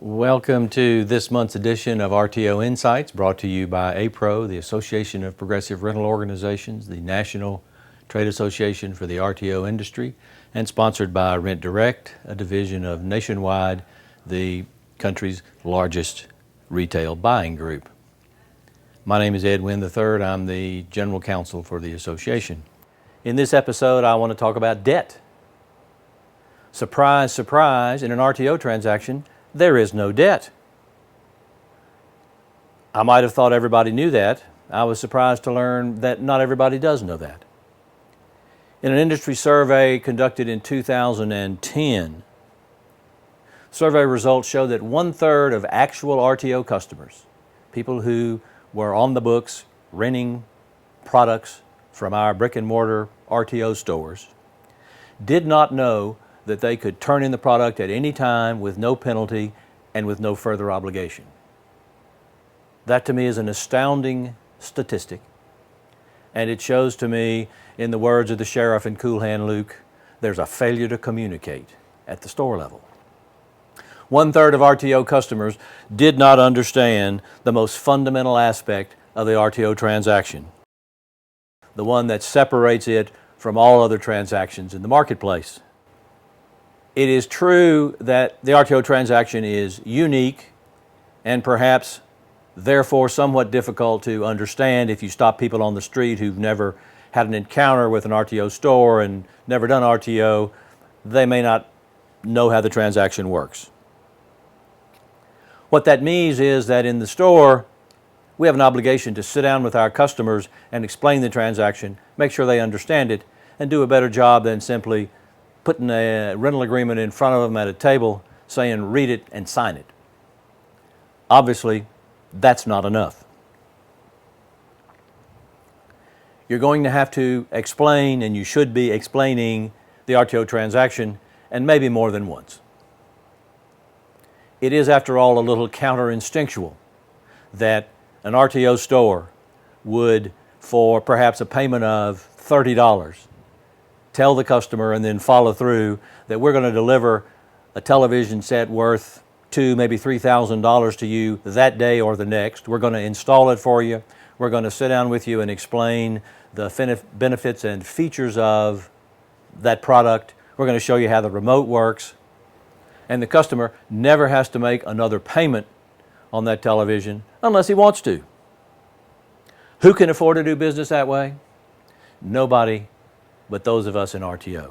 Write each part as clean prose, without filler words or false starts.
Welcome to this month's edition of RTO Insights, brought to you by APRO, the Association of Progressive Rental Organizations, the National Trade Association for the RTO industry, and sponsored by Rent Direct, a division of Nationwide, the country's largest retail buying group. My name is Ed Wynn III. I'm the General Counsel for the association. In this episode, I want to talk about debt. Surprise, surprise, in an RTO transaction, there is no debt. I might have thought everybody knew that. I was surprised to learn that not everybody does know that. In an industry survey conducted in 2010, survey results show that 1/3 of actual RTO customers, people who were on the books renting products from our brick and mortar RTO stores, did not know that they could turn in the product at any time with no penalty and with no further obligation. That to me is an astounding statistic, and it shows to me, in the words of the sheriff in Cool Hand Luke, there's a failure to communicate at the store level. 1/3 of RTO customers did not understand the most fundamental aspect of the RTO transaction, the one that separates it from all other transactions in the marketplace. It is true that the RTO transaction is unique and perhaps therefore somewhat difficult to understand if you stop people on the street who've never had an encounter with an RTO store and never done RTO. They may not know how the transaction works. What that means is that in the store, we have an obligation to sit down with our customers and explain the transaction, make sure they understand it, and do a better job than simply putting a rental agreement in front of them at a table saying, read it and sign it. Obviously, that's not enough. You're going to have to explain, and you should be explaining, the RTO transaction, and maybe more than once. It is, after all, a little counterinstinctual that an RTO store would, for perhaps a payment of $30, tell the customer and then follow through that we're going to deliver a television set worth $2,000, maybe $3,000 to you that day or the next. We're going to install it for you. We're going to sit down with you and explain the benefits and features of that product. We're going to show you how the remote works. And the customer never has to make another payment on that television unless he wants to. Who can afford to do business that way? Nobody but those of us in RTO.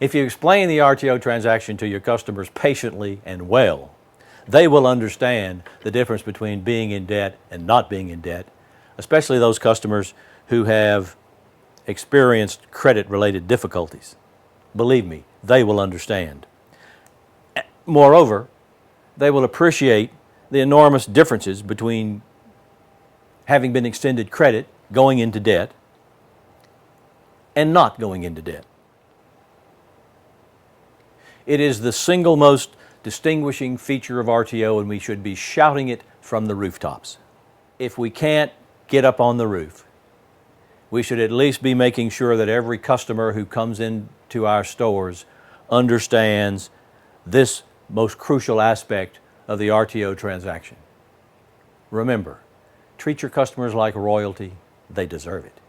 If you explain the RTO transaction to your customers patiently and well, they will understand the difference between being in debt and not being in debt, especially those customers who have experienced credit-related difficulties. Believe me, they will understand. Moreover, they will appreciate the enormous differences between having been extended credit, going into debt, and not going into debt. It is the single most distinguishing feature of RTO, and we should be shouting it from the rooftops. If we can't get up on the roof, we should at least be making sure that every customer who comes into our stores understands this most crucial aspect of the RTO transaction. Remember, treat your customers like royalty. They deserve it.